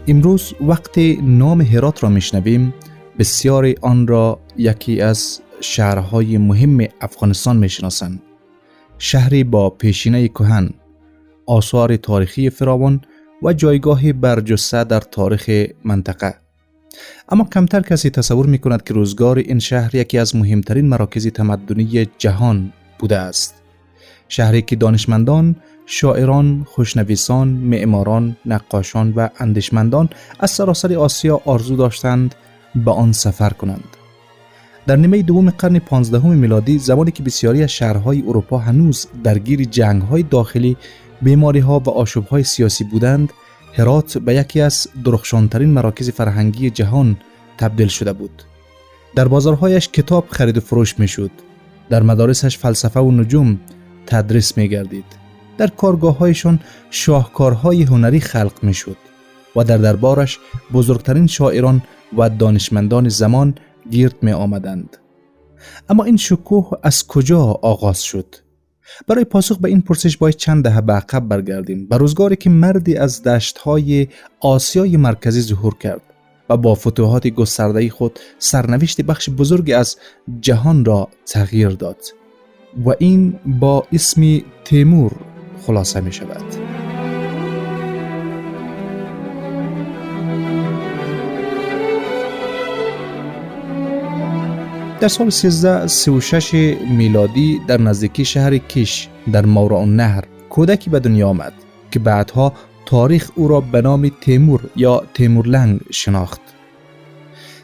امروز وقتی نام هرات را میشنویم بسیاری آن را یکی از شهرهای مهم افغانستان میشناسند. شهری با پیشینه کهن، آثار تاریخی فراوان و جایگاه برجسته در تاریخ منطقه. اما کمتر کسی تصور میکند که روزگار این شهر یکی از مهمترین مراکز تمدنی جهان بوده است. شهری که دانشمندان، شاعران، خوشنویسان، معماران، نقاشان و اندیشمندان از سراسر آسیا آرزو داشتند به آن سفر کنند. در نیمه دوم قرن 15 میلادی، زمانی که بسیاری از شهرهای اروپا هنوز درگیر جنگ‌های داخلی، بیماری‌ها و آشوب‌های سیاسی بودند، هرات به یکی از درخشانترین مراکز فرهنگی جهان تبدیل شده بود. در بازارهایش کتاب خرید و فروش می‌شد. در مدارسش فلسفه و نجوم تدریس می‌گردید. در کارگاه‌هایشان شاهکارهای هنری خلق می‌شد و در دربارش بزرگترین شاعران و دانشمندان زمان گرد می آمدند. اما این شکوه از کجا آغاز شد؟ برای پاسخ به این پرسش باید چند دهه به عقب برگردیم، به روزگاری که مردی از دشت‌های آسیای مرکزی ظهور کرد و با فتوحات گسترده خود سرنوشت بخش بزرگی از جهان را تغییر داد و این با اسم تیمور خلاصه می شود. در سال 1336 میلادی در نزدیکی شهر کیش در ماوراءالنهر کودکی به دنیا آمد که بعدها تاریخ او را به نام تیمور یا تیمورلنگ شناخت.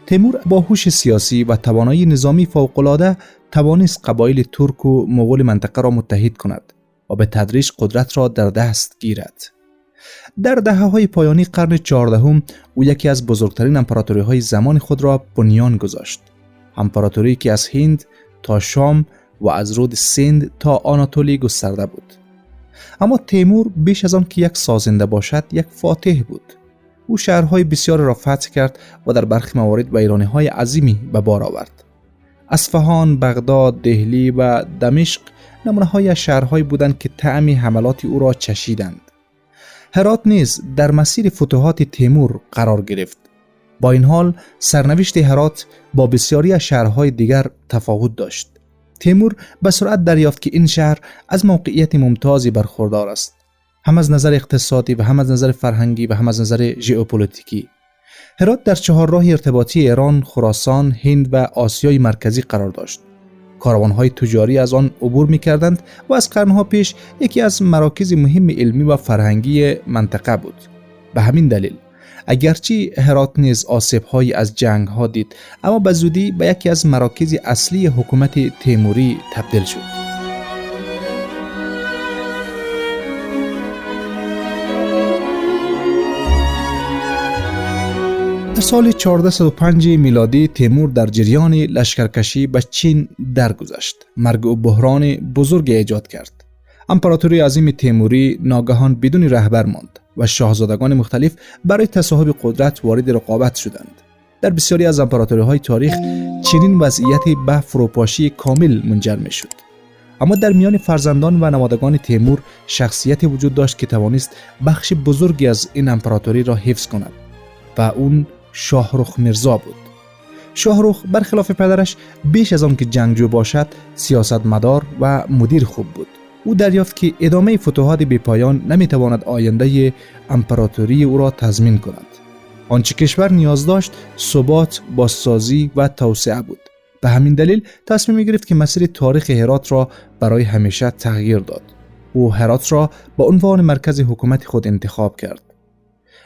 تیمور با هوش سیاسی و توانایی نظامی فوق‌العاده توانست قبایل ترک و مغول منطقه را متحد کند و به تدریج قدرت را در دست گیرد. در دهه‌های پایانی قرن 14 او یکی از بزرگترین امپراتوری‌های زمان خود را بنیان گذاشت. امپراتوری که از هند تا شام و از رود سند تا آناتولی گسترده بود. اما تیمور بیش از آن که یک سازنده باشد یک فاتح بود. او شهرهای بسیار را فتح کرد و در برخی موارد ویرانی‌های عظیمی به بار آورد. اصفهان، بغداد، دهلی و دمشق نمونه‌های از شهرهایی بودند که طعم حملات او را چشیدند. هرات نیز در مسیر فتوحات تیمور قرار گرفت. با این حال سرنوشت هرات با بسیاری از شهرهای دیگر تفاوت داشت. تیمور به سرعت دریافت که این شهر از موقعیت ممتازی برخوردار است، هم از نظر اقتصادی و هم از نظر فرهنگی و هم از نظر ژئوپلیتیکی. هرات در چهارراه ارتباطی ایران، خراسان، هند و آسیای مرکزی قرار داشت. کاروان‌های تجاری از آن عبور می‌کردند و از قرن‌ها پیش یکی از مراکز مهم علمی و فرهنگی منطقه بود. به همین دلیل اگرچه هرات نیز آسیب‌هایی از جنگ‌ها دید، اما به زودی به یکی از مراکز اصلی حکومت تیموری تبدیل شد. در سال 1405 میلادی تیمور در جریان لشکرکشی به چین درگذشت. مرگ و بحران بزرگی ایجاد کرد. امپراتوری عظیم تیموری ناگهان بدون رهبر ماند و شاهزادگان مختلف برای تصاحب قدرت وارد رقابت شدند. در بسیاری از امپراتوری‌های تاریخ چنین وضعیتی به فروپاشی کامل منجر می‌شد. اما در میان فرزندان و نوادگان تیمور شخصیتی وجود داشت که توانست بخش بزرگی از این امپراتوری را حفظ کند و اون شاهرخ میرزا بود. شاهرخ برخلاف پدرش بیش از آن که جنگجو باشد سیاستمدار و مدیر خوب بود. او دریافت که ادامه فتوحات بی‌پایان نمیتواند آینده امپراتوری او را تضمین کند. آنچه کشور نیاز داشت ثبات، بازسازی و توسعه بود. به همین دلیل تصمیم گرفت که مسیر تاریخ هرات را برای همیشه تغییر داد. او هرات را به عنوان مرکز حکومت خود انتخاب کرد.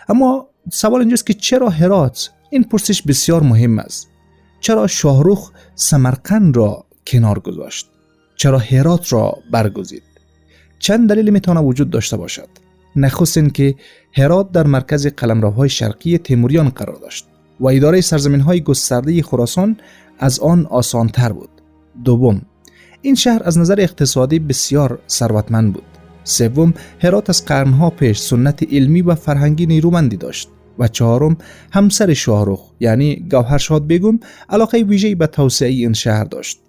اما سوال اینجاست که چرا هرات؟ این پرسش بسیار مهم است. چرا شاهرخ سمرقند را کنار گذاشت؟ چرا هرات را برگزید؟ چند دلیل میتونه وجود داشته باشد. نخست اینکه هرات در مرکز قلمروهای شرقی تیموریان قرار داشت و اداره سرزمین‌های گسترده خراسان از آن آسان‌تر بود. دوم، این شهر از نظر اقتصادی بسیار ثروتمند بود. سوم، هرات از قرنها پیش سنت علمی و فرهنگی نیرومندی داشت. و چهارم، همسر شاهرخ یعنی گوهرشاد بیگم علاقه ویژه‌ای به توسعه این شهر داشت.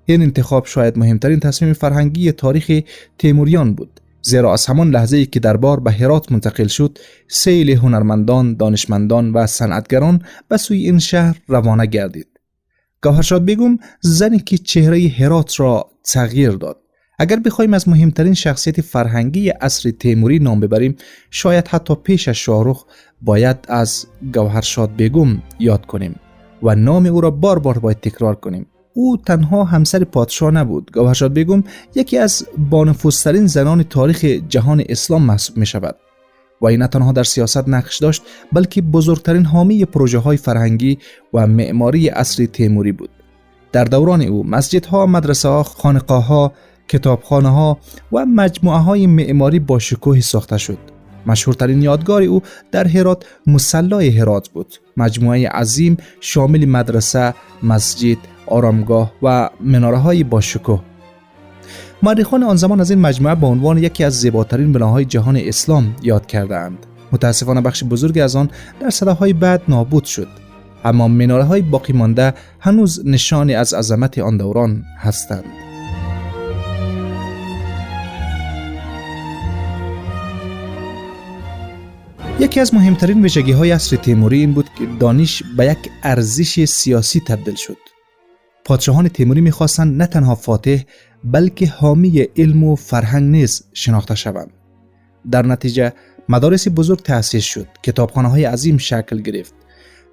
این انتخاب شاید مهمترین تصمیم فرهنگی تاریخ تیموریان بود زیرا از همان لحظه‌ای که دربار به هرات منتقل شد، سیل هنرمندان، دانشمندان و صنعتگران به سوی این شهر روانه گردید. گوهرشاد بیگم زنی که چهره هرات را تغییر داد. اگر بخوایم از مهمترین شخصیت فرهنگی عصر تیموری نام ببریم، شاید حتی پیش از شاهرخ باید از گوهرشاد بیگم یاد کنیم و نام او را بار بار باید تکرار کنیم. او تنها همسر پادشاه نبود. گوهرشاد بیگم یکی از بانفوذترین زنان تاریخ جهان اسلام محسوب می شود و این نه تنها در سیاست نقش داشت، بلکه بزرگترین حامی پروژه های فرهنگی و معماری عصر تیموری بود. در دوران او مسجدها، مدرسه ها، خانقاه ها، کتابخانه ها و مجموعه های معماری با شکوه ساخته شد. مشهورترین یادگار او در هرات مصلی هرات بود، مجموعه عظیم شامل مدرسه، مسجد، آرامگاه و مناره های با شکوه. مورخان آن زمان از این مجموعه به عنوان یکی از زیباترین بناهای جهان اسلام یاد کردند. متاسفانه بخش بزرگی از آن در سالهای بعد نابود شد، اما مناره های باقی مانده هنوز نشانی از عظمت آن دوران هستند. یکی از مهمترین ویژگی‌های عصر تیموری این بود که دانش به یک ارزش سیاسی تبدیل شد. پادشاهان تیموری می‌خواستند نه تنها فاتح بلکه حامی علم و فرهنگ نیز شناخته شوند. در نتیجه مدارس بزرگ تأسیس شد، کتابخانه‌های عظیم شکل گرفت.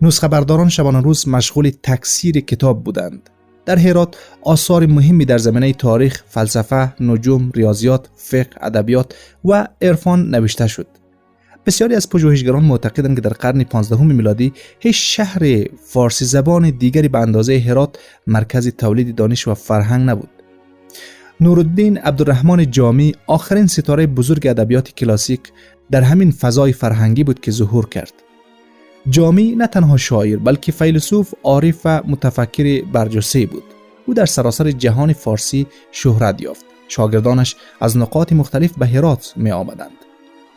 نسخه برداران شبانه روز مشغول تکثیر کتاب بودند. در هرات آثار مهمی در زمینه تاریخ، فلسفه، نجوم، ریاضیات، فقه، ادبیات و عرفان نوشته شد. بسیاری از پژوهشگران معتقدند که در قرن 15 میلادی هیچ شهر فارسی زبان دیگری به اندازه هرات مرکز تولید دانش و فرهنگ نبود. نورالدین عبدالرحمن جامی آخرین ستاره بزرگ ادبیات کلاسیک در همین فضای فرهنگی بود که ظهور کرد. جامی نه تنها شاعر بلکه فیلسوف، عارف و متفکر برجسته بود. او در سراسر جهان فارسی شهرت یافت. شاگردانش از نقاط مختلف به هرات می آمدند.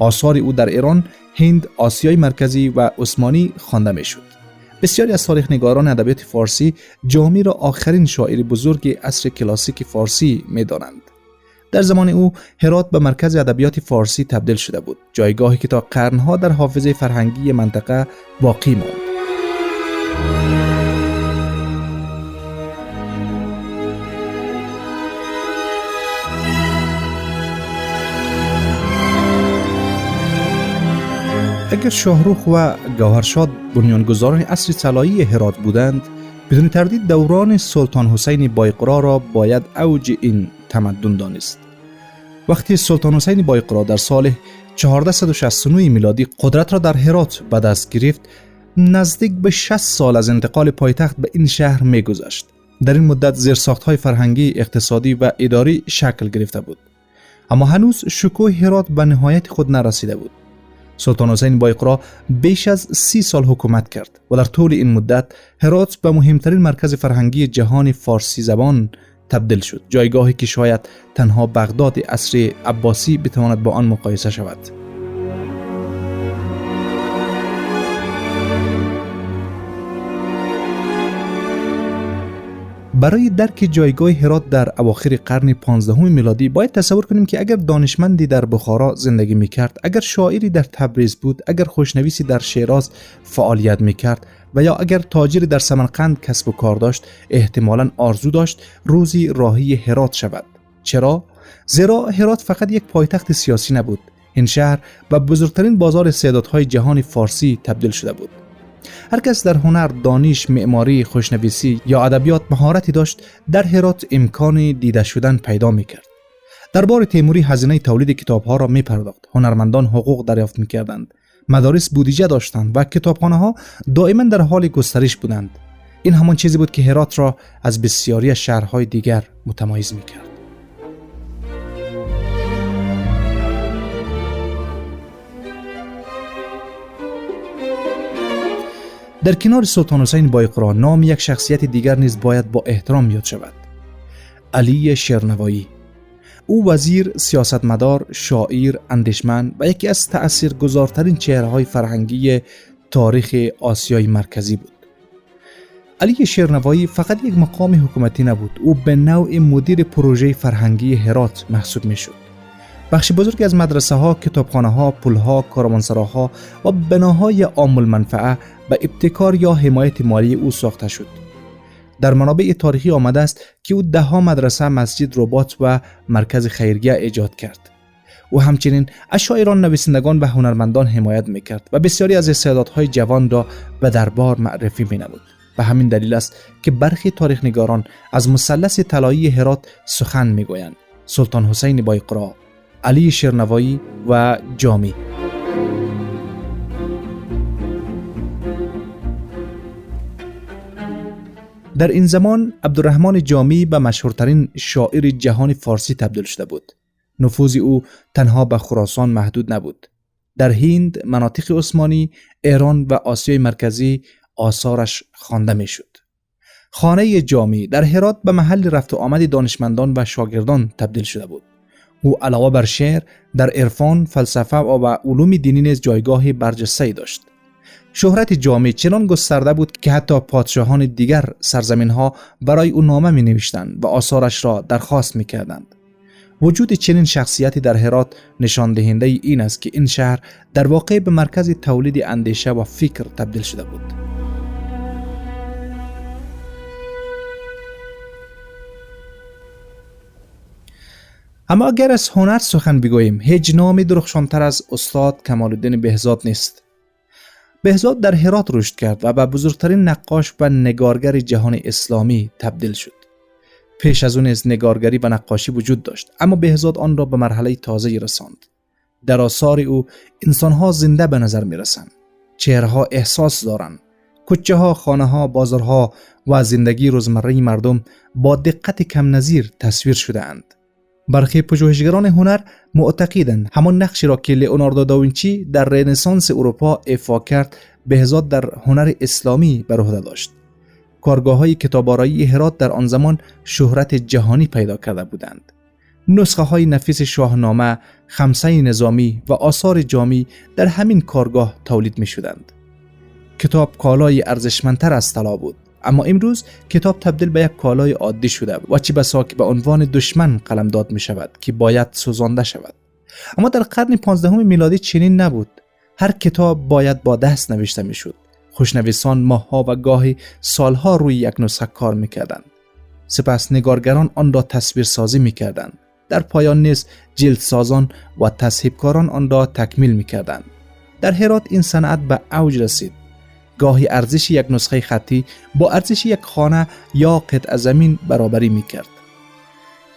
آثار او در ایران، هند، آسیای مرکزی و عثمانی خوانده می شد. بسیاری از تاریخ‌نگاران ادبیات فارسی جامی را آخرین شاعر بزرگ عصر کلاسیک فارسی می دانند. در زمان او هرات به مرکز ادبیات فارسی تبدیل شده بود، جایگاهی که تا قرنها در حافظه فرهنگی منطقه باقی ماند. اگر شاهرخ و گوهرشاد بنیانگذاران عصر طلایی هرات بودند، بدون تردید دوران سلطان حسین بایقرا را باید اوج این تمدن دانست. وقتی سلطان حسین بایقرا در سال 1469 میلادی قدرت را در هرات به دست گرفت، نزدیک به 60 سال از انتقال پایتخت به این شهر می‌گذشت. در این مدت زیرساخت‌های فرهنگی، اقتصادی و اداری شکل گرفته بود، اما هنوز شکوه هرات به نهایت خود نرسیده بود. سلطان حسین بایقرا بیش از 30 سال حکومت کرد و در طول این مدت هرات به مهمترین مرکز فرهنگی جهان فارسی زبان تبدیل شد، جایگاهی که شاید تنها بغداد عصر عباسی بتواند با آن مقایسه شود. برای درک جایگاه هرات در اواخر قرن 15 میلادی باید تصور کنیم که اگر دانشمندی در بخارا زندگی میکرد، اگر شاعری در تبریز بود، اگر خوشنویسی در شیراز فعالیت میکرد و یا اگر تاجری در سمرقند کسب و کار داشت، احتمالاً آرزو داشت روزی راهی هرات شود. چرا؟ زیرا هرات فقط یک پایتخت سیاسی نبود. این شهر به بزرگترین بازار استعدادهای جهان فارسی تبدیل شده بود. هر کس در هنر، دانش، معماری، خوشنویسی یا ادبیات مهارتی داشت، در هرات امکان دیده شدن پیدا می‌کرد. دربار تیموری هزینه تولید کتاب‌ها را می‌پرداخت. هنرمندان حقوق دریافت می‌کردند. مدارس بودجه داشتند و کتابخانه‌ها دائما در حال گسترش بودند. این همان چیزی بود که هرات را از بسیاری شهرهای دیگر متمایز می‌کرد. در کنار سلطان حسین بایقرا نام یک شخصیت دیگر نیز باید با احترام یاد شود: علی شیرنوایی. او وزیر، سیاستمدار، شاعر، اندیشمند و یکی از تأثیرگذارترین چهره‌های فرهنگی تاریخ آسیای مرکزی بود. علی شیرنوایی فقط یک مقام حکومتی نبود، او به نوع مدیر پروژه فرهنگی هرات محسوب می‌شد. بخش بزرگی از مدرسه ها، کتابخانه ها، پل ها، کاروانسراها و بناهای عام المنفعه به ابتکار یا حمایت مالی او ساخته شد. در منابع تاریخی آمده است که او 10 مدرسه، مسجد، رباط و مرکز خیریه ایجاد کرد. او همچنین از شاعران، نویسندگان و هنرمندان حمایت میکرد و بسیاری از استعدادهای جوان را به دربار معرفی مینمود. به همین دلیل است که برخی تاریخ نگاران از مثلث طلایی هرات سخن میگویند: سلطان حسین بایقرا، علی شیرنوایی و جامی. در این زمان عبدالرحمن جامی به مشهورترین شاعر جهان فارسی تبدیل شده بود. نفوذ او تنها به خراسان محدود نبود. در هند، مناطق عثمانی، ایران و آسیای مرکزی آثارش خوانده میشد. خانه جامی در هرات به محل رفت و آمد دانشمندان و شاگردان تبدیل شده بود. او علاوه بر شعر، در عرفان، فلسفه و علوم دینی نیز جایگاه برجسته‌ای داشت. شهرت جامی چنان گسترده بود که حتی پادشاهان دیگر سرزمین‌ها برای او نامه می‌نوشتند و آثارش را درخواست می‌کردند. وجود چنین شخصیتی در هرات نشان دهنده این است که این شهر در واقع به مرکز تولید اندیشه و فکر تبدیل شده بود. اما اگر از هنر سخن بگوییم، هیچ نامی درخشانتر از استاد کمال‌الدین بهزاد نیست. بهزاد در هرات رشد کرد و به بزرگترین نقاش و نگارگر جهان اسلامی تبدیل شد. پیش از اون از نگارگری و نقاشی وجود داشت، اما بهزاد آن را به مرحله تازه‌ای رساند. در آثار او انسان‌ها زنده به نظر می‌رسند. چهره‌ها احساس دارند. کوچه‌ها، خانه‌ها، بازارها و زندگی روزمره مردم با دقت کم نظیر تصویر شده‌اند. برخی پژوهشگران هنر معتقدند همان نقشی را که لئوناردو داوینچی در رنسانس اروپا ایفا کرد، بهزاد در هنر اسلامی بر عهده داشت. کارگاه‌های کتاب‌آرایی هرات در آن زمان شهرت جهانی پیدا کرده بودند. نسخه‌های نفیس شاهنامه، خمسه نظامی و آثار جامی در همین کارگاه تولید می‌شدند. کتاب کالای ارزشمندتر از طلا بود، اما امروز کتاب تبدیل به یک کالای عادی شده و چه بسا که به عنوان دشمن قلمداد می شود که باید سوزانده شود. اما در قرن 15 میلادی چنین نبود. هر کتاب باید با دست نوشته می شد. خوشنویسان ماه‌ها و گاهی سالها روی یک نسخه کار می کردند. سپس نگارگران آن را تصویر سازی می کردند. در پایان نیز جلدسازان و تصحیح‌کاران آن را تکمیل می کردند. در هرات این صنعت به اوج رسید. گاهی ارزش یک نسخه خطی با ارزش یک خانه یا قطعه زمین برابری می‌کرد.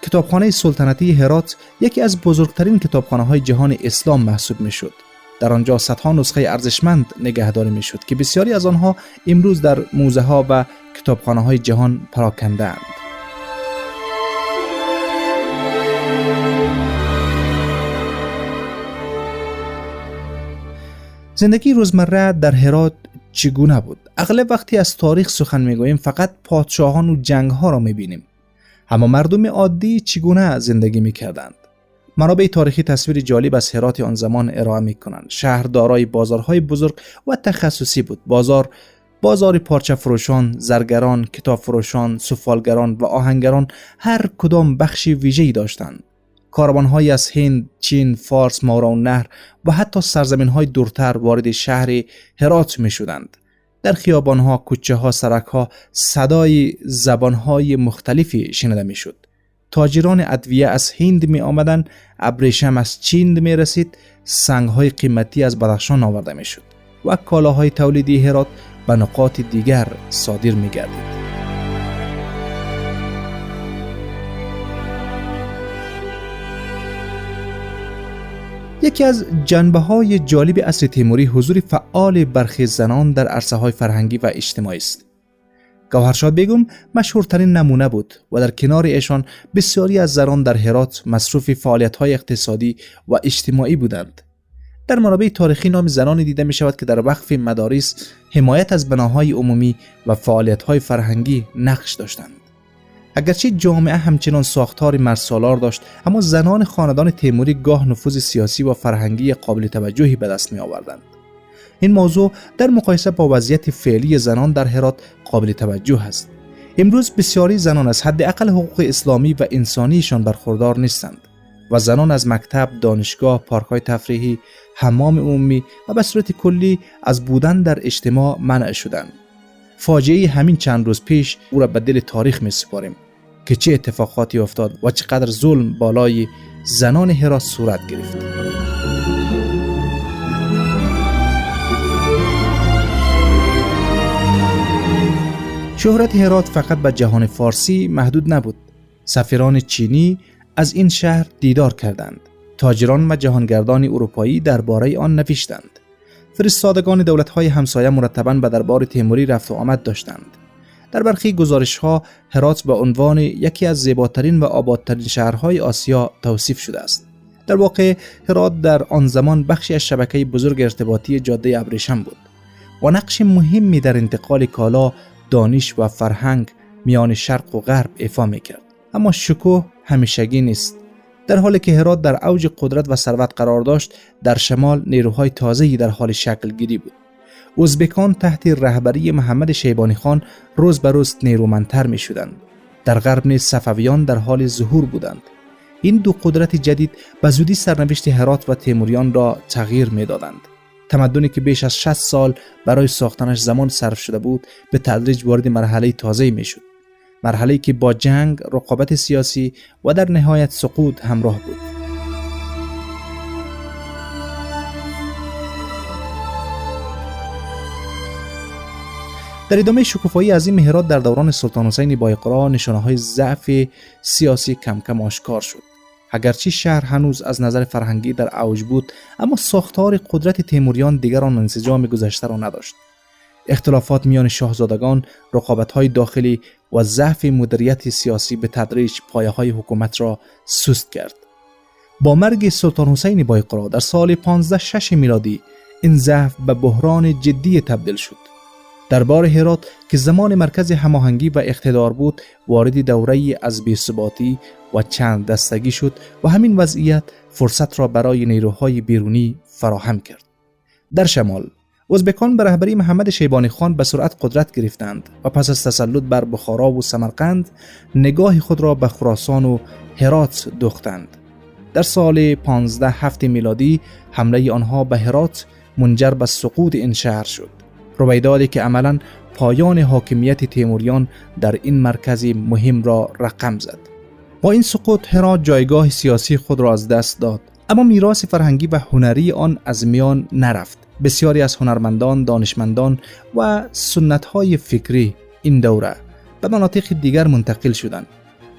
کتابخانه سلطنتی هرات یکی از بزرگترین کتابخانه‌های جهان اسلام محسوب می‌شد. در آنجا صدها نسخه ارزشمند نگهداری می‌شد که بسیاری از آنها امروز در موزه‌ها و کتابخانه‌های جهان پراکنده‌اند. زندگی روزمره در هرات چگونه بود؟ اغلب وقتی از تاریخ سخن میگوییم فقط پادشاهان و جنگ‌ها را میبینیم. اما مردم عادی چگونه زندگی میکردند؟ منابع تاریخی تصویر جالب از هرات آن زمان ارائه میکنند. شهر دارای بازارهای بزرگ و تخصصی بود. بازار پارچه فروشان، زرگران، کتاب فروشان، سفالگران و آهنگران هر کدام بخشی ویژه‌ای داشتند. کاروان‌هایی از هند، چین، فارس، ماوراءالنهر و حتی سرزمین‌های دورتر وارد شهر هرات می‌شدند. در خیابان‌ها، کوچه‌ها، سرک‌ها صدای زبان‌های مختلفی شنیده می‌شد. تاجران ادویه از هند می‌آمدند، ابریشم از چین می‌رسید، سنگ‌های قیمتی از بدخشان آورده می‌شد و کالاهای تولیدی هرات به نقاط دیگر صادر می‌گردید. یکی از جنبه‌های جالب عصر تیموری حضور فعال برخی زنان در عرصه‌های فرهنگی و اجتماعی است. گوهرشاد بیگم مشهورترین نمونه بود و در کنار ایشان بسیاری از زنان در هرات مصروف فعالیت‌های اقتصادی و اجتماعی بودند. در منابع تاریخی نام زنانی دیده می شود که در وقف مدارس، حمایت از بناهای عمومی و فعالیت‌های فرهنگی نقش داشتند. اگرچه جامعه همچنان ساختار مرسالار داشت، اما زنان خاندان تیموری گاه نفوذ سیاسی و فرهنگی قابل توجهی به دست می آوردند. این موضوع در مقایسه با وضعیت فعلی زنان در هرات قابل توجه است. امروز بسیاری زنان از حداقل حقوق اسلامی و انسانیشان برخوردار نیستند. و زنان از مکتب، دانشگاه، پارک‌های تفریحی، حمام عمومی و به صورت کلی از بودن در اجتماع منع شدند. فاجعه همین چند روز پیش او را به دل تاریخ می‌سپاریم که چه اتفاقاتی افتاد و چقدر ظلم بالای زنان هرات صورت گرفت. شهرت هرات فقط به جهان فارسی محدود نبود. سفیران چینی از این شهر دیدار کردند. تاجران و جهانگردان اروپایی درباره آن نوشتند. فرستادگان دولت‌های همسایه مرتباً به دربار تیموری رفت و آمد داشتند. در برخی گزارش‌ها هرات به عنوان یکی از زیباترین و آبادترین شهرهای آسیا توصیف شده است. در واقع هرات در آن زمان بخشی از شبکه بزرگ ارتباطی جاده ابریشم بود و نقش مهمی در انتقال کالا، دانش و فرهنگ میان شرق و غرب ایفا می‌کرد. اما شکوه همیشگی نیست. در حالی که هرات در اوج قدرت و ثروت قرار داشت، در شمال نیروهای تازه‌ای در حال شکل گیری بود. ازبکان تحت رهبری محمد شیبانی خان روز به روز نیرومندتر می شدند. در غرب نیز صفویان در حال ظهور بودند. این دو قدرت جدید به زودی سرنوشت هرات و تیموریان را تغییر می دادند. تمدنی که بیش از 60 سال برای ساختنش زمان صرف شده بود، به تدریج وارد مرحله تازه‌ای می شد. مرحله‌ای که با جنگ، رقابت سیاسی و در نهایت سقوط همراه بود. در ادامه شکوفایی عظیم هرات در دوران سلطان حسین بایقرا، نشانه‌های ضعف سیاسی کم کم آشکار شد. اگرچه شهر هنوز از نظر فرهنگی در اوج بود، اما ساختار قدرت تیموریان دیگر آن انسجام گذشته را نداشت. اختلافات میان شاهزادگان، رقابت‌های داخلی و ضعف مدیریت سیاسی به تدریج پایه‌های حکومت را سست کرد. با مرگ سلطان حسین بایقرا در سال 1506 میلادی، این ضعف به بحران جدی تبدیل شد. دربار هرات که زمان مرکز هماهنگی و اقتدار بود، وارد دوره‌ای از بی‌ثباتی و چند دستگی شد و همین وضعیت فرصت را برای نیروهای بیرونی فراهم کرد. در شمال، ازبکان به رهبری محمد شیبانی خان به سرعت قدرت گرفتند و پس از تسلط بر بخارا و سمرقند، نگاه خود را به خراسان و هرات دوختند. در سال 1507 میلادی، حمله آنها به هرات منجر به سقوط این شهر شد. رویدادی که عملاً پایان حاکمیت تیموریان در این مرکز مهم را رقم زد. با این سقوط هرات جایگاه سیاسی خود را از دست داد، اما میراث فرهنگی و هنری آن از میان نرفت. بسیاری از هنرمندان، دانشمندان و سنت‌های فکری این دوره به مناطق دیگر منتقل شدند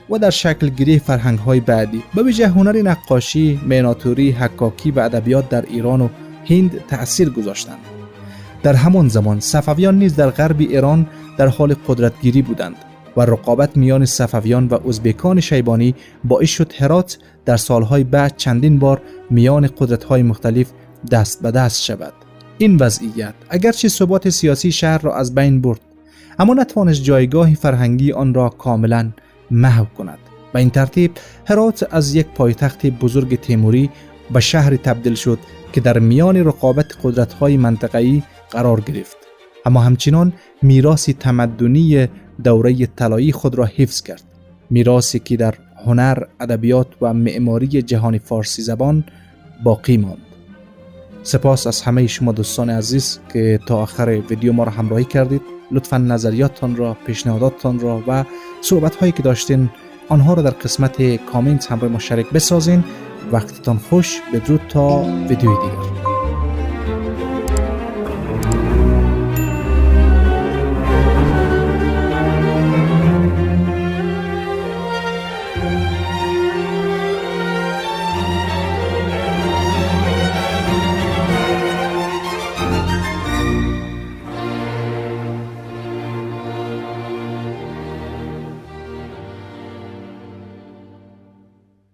و در شکل گیری فرهنگ‌های بعدی به ویژه هنر نقاشی، میناتوری، حکاکی و ادبیات در ایران و هند تأثیر گذاشتند. در همان زمان صفویان نیز در غرب ایران در حال قدرتگیری بودند و رقابت میان صفویان و ازبکان شیبانی باعث شد هرات در سالهای بعد چندین بار میان قدرت‌های مختلف دست به دست شود. این وضعیت اگرچه ثبات سیاسی شهر را از بین برد، اما نتوانست جایگاه فرهنگی آن را کاملا محو کند. به این ترتیب هرات از یک پایتخت بزرگ تیموری به شهر تبدیل شد که در میان رقابت قدرت‌های منطقه‌ای قرار گرفت، اما همچنان میراث تمدنی دوره طلایی خود را حفظ کرد. میراثی که در هنر، ادبیات و معماری جهان فارسی زبان باقی ماند. سپاس از همه شما دوستان عزیز که تا آخر ویدیو ما را همراهی کردید. لطفاً نظریاتتان را، پیشنهاداتتان را و صحبت‌هایی که داشتین آنها را در قسمت کامنت همراه ما شریک بسازین. وقتتان خوش. بدرود تا ویدیوی دیگر.